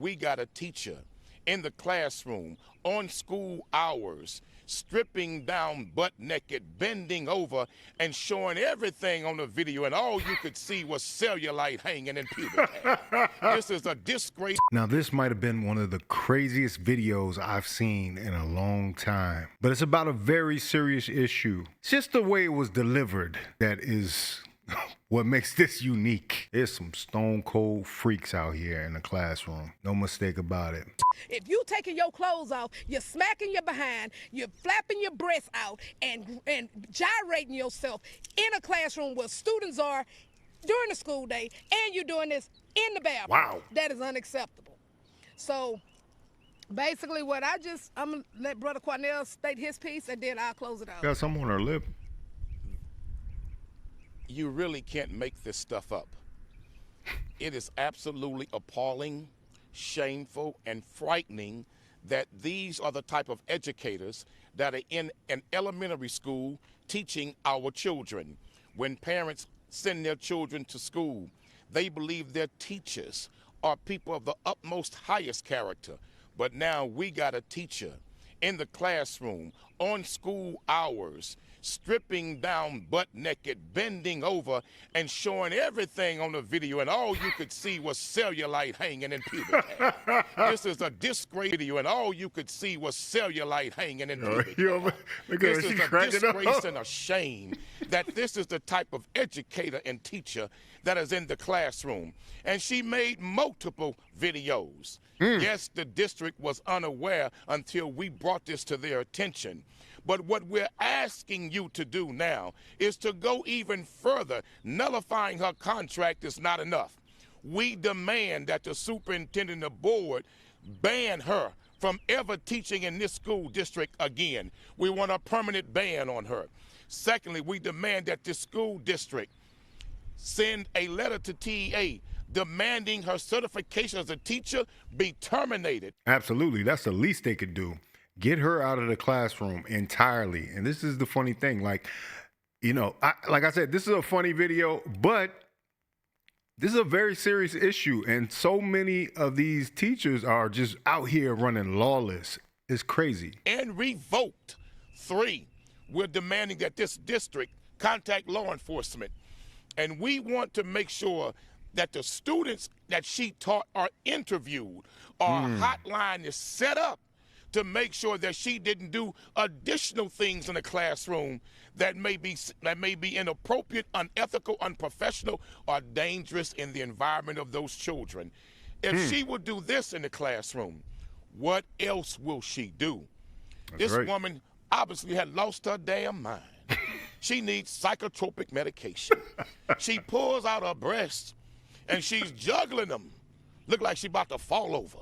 We got a teacher in the classroom on school hours, stripping down butt naked, bending over, and showing everything on the video, and all you could see was cellulite hanging in pubic hair. This is a disgrace. Now, this might have been one of the craziest videos I've seen in a long time, but it's about a very serious issue. It's just the way it was delivered that is what makes this unique. There's some stone cold freaks out here in the classroom. No mistake about it. If you taking your clothes off, you're smacking your behind, you're flapping your breasts out, and gyrating yourself in a classroom where students are during the school day, and you're doing this in the bathroom. Wow. That is unacceptable. So basically I'm gonna let Brother Cornell state his piece, and then I'll close it out. Got some on her lip. You really can't make this stuff up. It is absolutely appalling, shameful, and frightening that these are the type of educators that are in an elementary school teaching our children. When parents send their children to school, they believe their teachers are people of the utmost highest character. But now we got a teacher in the classroom on school hours, stripping down butt naked, bending over, and showing everything on the video, and all you could see was cellulite hanging in pubic hair. This is a disgrace video, and all you could see was cellulite hanging in pubic hair. This is a disgrace and a shame that this is the type of educator and teacher that is in the classroom. And she made multiple videos. Yes, the district was unaware until we brought this to their attention. But what we're asking you to do now is to go even further. Nullifying her contract is not enough. We demand that the superintendent and the board ban her from ever teaching in this school district again. We want a permanent ban on her. Secondly, we demand that this school district send a letter to TEA demanding her certification as a teacher be terminated. Absolutely. That's the least they could do. Get her out of the classroom entirely. And this is the funny thing. Like, you know, like I said, this is a funny video, but this is a very serious issue. And so many of these teachers are just out here running lawless. It's crazy. And revoked. 3, we're demanding that this district contact law enforcement. And we want to make sure that the students that she taught are interviewed, or a hotline is set up to make sure that she didn't do additional things in the classroom that may be inappropriate, unethical, unprofessional, or dangerous in the environment of those children. If she would do this in the classroom, what else will she do? This woman obviously had lost her damn mind. She needs psychotropic medication. She pulls out her breasts and she's juggling them. Look like she's about to fall over.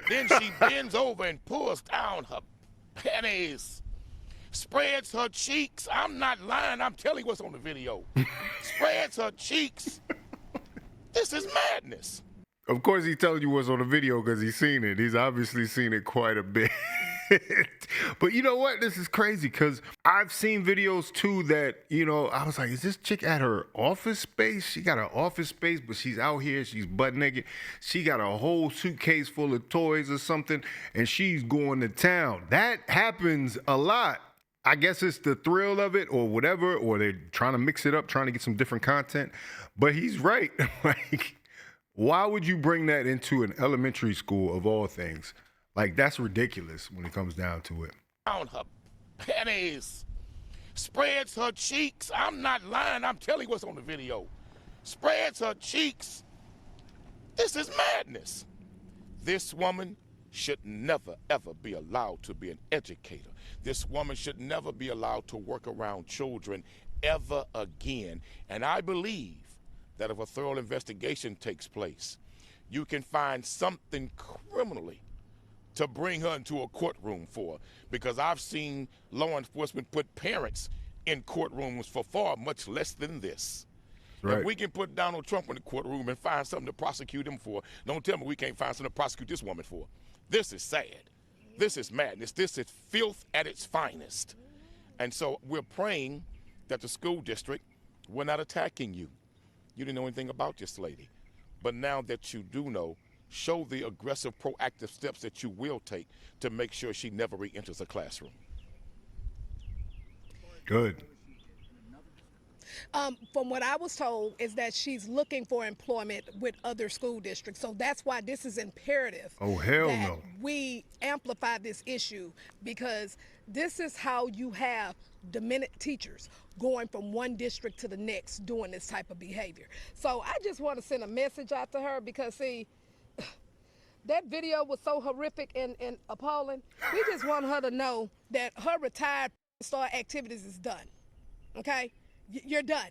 Then she bends over and pulls down her panties, spreads her cheeks. I'm not lying. I'm telling you what's on the video. Spreads her cheeks. This is madness. Of course, he's telling you what's on the video because he's seen it. He's obviously seen it quite a bit. But you know what? This is crazy because I've seen videos too that, you know, I was like, is this chick at her office space? She got an office space, but she's out here. She's butt naked. She got a whole suitcase full of toys or something, and she's going to town. That happens a lot. I guess it's the thrill of it or whatever, or they're trying to mix it up, trying to get some different content. But he's right. Like, why would you bring that into an elementary school of all things? Like, that's ridiculous when it comes down to it. Down her panties, spreads her cheeks. I'm not lying. I'm telling you what's on the video. Spreads her cheeks. This is madness. This woman should never, ever be allowed to be an educator. This woman should never be allowed to work around children ever again. And I believe that if a thorough investigation takes place, you can find something criminally to bring her into a courtroom for, because I've seen law enforcement put parents in courtrooms for far much less than this. Right. If we can put Donald Trump in the courtroom and find something to prosecute him for, don't tell me we can't find something to prosecute this woman for. This is sad. This is madness. This is filth at its finest. And so we're praying that the school district, we're not attacking you. You didn't know anything about this lady. But now that you do know, show the aggressive, proactive steps that you will take to make sure she never re-enters a classroom. Good. From what I was told is that she's looking for employment with other school districts. So that's why this is imperative. Oh, hell that no. we amplify this issue, because this is how you have demented teachers going from one district to the next doing this type of behavior. So I just want to send a message out to her, because see, that video was so horrific and appalling. We just want her to know that her retired star activities is done. Okay? You're done.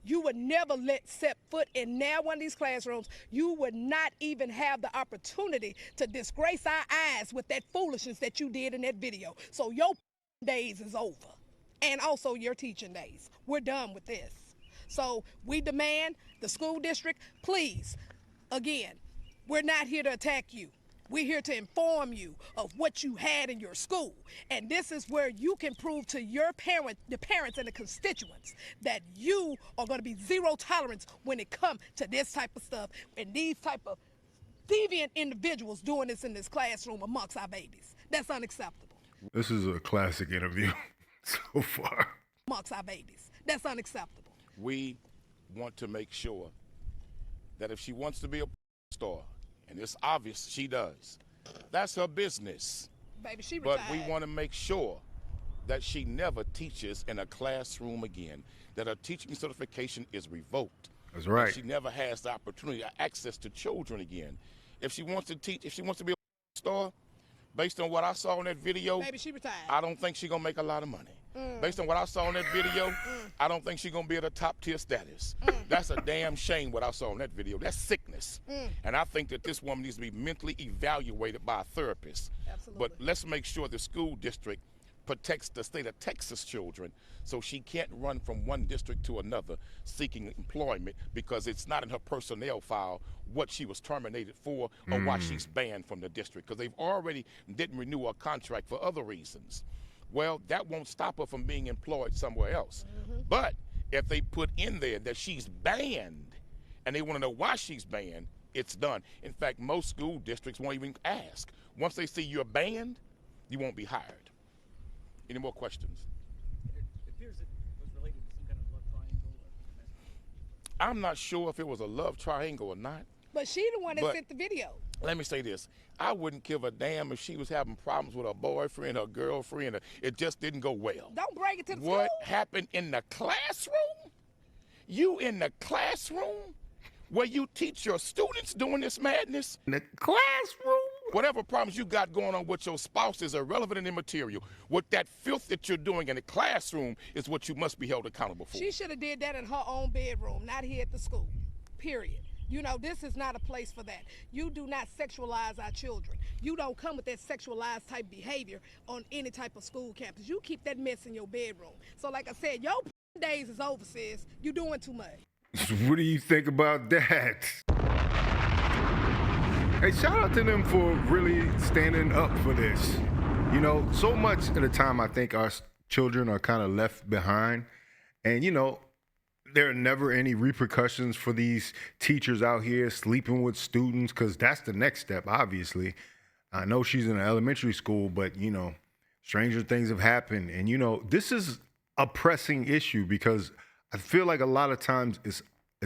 You would never set foot in now one of these classrooms. You would not even have the opportunity to disgrace our eyes with that foolishness that you did in that video. So your days is over. And also your teaching days. We're done with this. So we demand the school district, please, again, we're not here to attack you. We're here to inform you of what you had in your school. And this is where you can prove to your the parents and the constituents that you are going to be zero tolerance when it comes to this type of stuff and these type of deviant individuals doing this in this classroom amongst our babies. That's unacceptable. This is a classic interview so far. Amongst our babies. That's unacceptable. We want to make sure that if she wants to be a star, and it's obvious she does, that's her business. Baby, she retired. But we want to make sure that she never teaches in a classroom again, that her teaching certification is revoked. That's right. That she never has the opportunity or access to children again. If she wants to teach, if she wants to be a star, based on what I saw in that video, baby, she retired. I don't think she's going to make a lot of money. Based on what I saw in that video, I don't think she's going to be at a top tier status. That's a damn shame what I saw in that video. That's sickness. And I think that this woman needs to be mentally evaluated by a therapist. Absolutely. But let's make sure the school district protects the state of Texas children so she can't run from one district to another seeking employment because it's not in her personnel file what she was terminated for or why she's banned from the district, because they've already didn't renew her contract for other reasons. Well, that won't stop her from being employed somewhere else. But if they put in there that she's banned and they want to know why she's banned, it's done. In fact, most school districts won't even ask. Once they see you're banned, you won't be hired. Any more questions? It appears it was related to some kind of love triangle. I'm not sure if it was a love triangle or not. But she the one that But- sent the video. Let me say this. I wouldn't give a damn if she was having problems with her boyfriend, her girlfriend, or it just didn't go well. Don't bring it to the What school. happened in the classroom? You in the classroom where you teach your students doing this madness? In the classroom? Whatever problems you got going on with your spouse is irrelevant and immaterial. What that filth that you're doing in the classroom is what you must be held accountable for. She should have did that in her own bedroom, not here at the school. Period. You know, this is not a place for that. You do not sexualize our children. You don't come with that sexualized type behavior on any type of school campus. You keep that mess in your bedroom. So like I said, your days is over, sis. You doing too much. What do you think about that? Hey, shout out to them for really standing up for this. You know, so much at a time I think our children are kind of left behind. And, you know, there are never any repercussions for these teachers out here sleeping with students, because that's the next step, obviously. I know she's in an elementary school, but, you know, stranger things have happened. And, you know, this is a pressing issue because I feel like a lot of times it's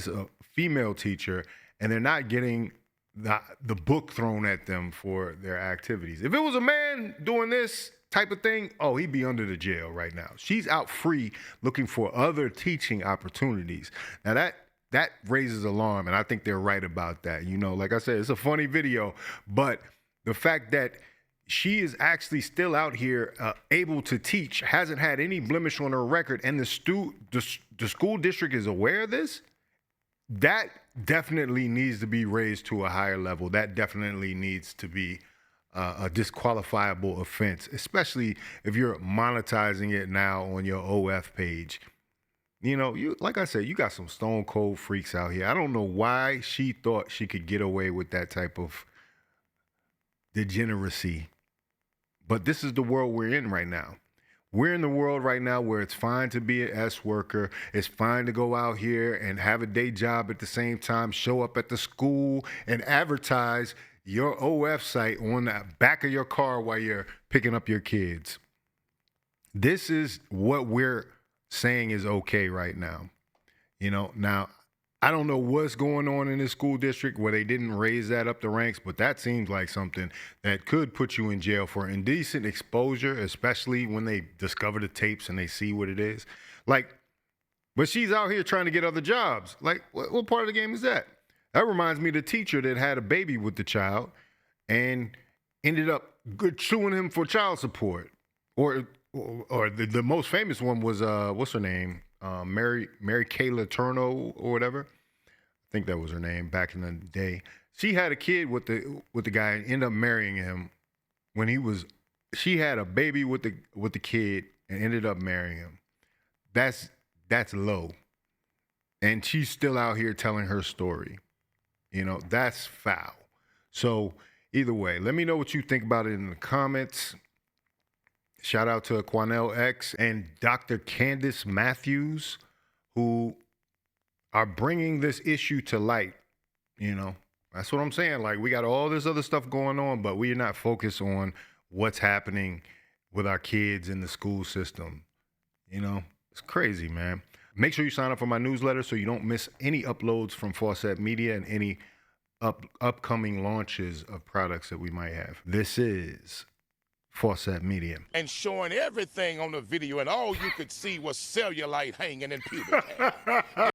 a female teacher and they're not getting the book thrown at them for their activities. If it was a man doing this type of thing, oh, he'd be under the jail right now. She's out free looking for other teaching opportunities. Now that raises alarm, and I think they're right about that. You know, like I said, it's a funny video, but the fact that she is actually still out here able to teach, hasn't had any blemish on her record, and the school district is aware of this, that definitely needs to be raised to a higher level. That definitely needs to be a disqualifiable offense, especially if you're monetizing it now on your OF page. You know, you like I said, you got some stone cold freaks out here. I don't know why she thought she could get away with that type of degeneracy. But this is the world we're in right now. We're in the world right now where it's fine to be an S worker. It's fine to go out here and have a day job at the same time, show up at the school and advertise your OF site on the back of your car while you're picking up your kids. This is what we're saying is okay right now. You know, now, I don't know what's going on in this school district where they didn't raise that up the ranks, but that seems like something that could put you in jail for indecent exposure, especially when they discover the tapes and they see what it is. Like, but she's out here trying to get other jobs. Like, what part of the game is that? That reminds me of the teacher that had a baby with the child and ended up suing him for child support. Or the most famous one was, what's her name? Mary Kayla Turno or whatever. I think that was her name back in the day. She had a kid with the guy and ended up marrying him when she had a baby with the kid and ended up marrying him. That's low. And she's still out here telling her story. You know, that's foul. So either way, let me know what you think about it in the comments. Shout out to Quanell X and Dr. Candace Matthews, who are bringing this issue to light. You know, that's what I'm saying. Like, we got all this other stuff going on, but we're not focused on what's happening with our kids in the school system. You know, it's crazy, man. Make sure you sign up for my newsletter so you don't miss any uploads from Faucette Media and any upcoming launches of products that we might have. This is Faucette Media. And showing everything on the video, and all you could see was cellulite hanging in pubic hair.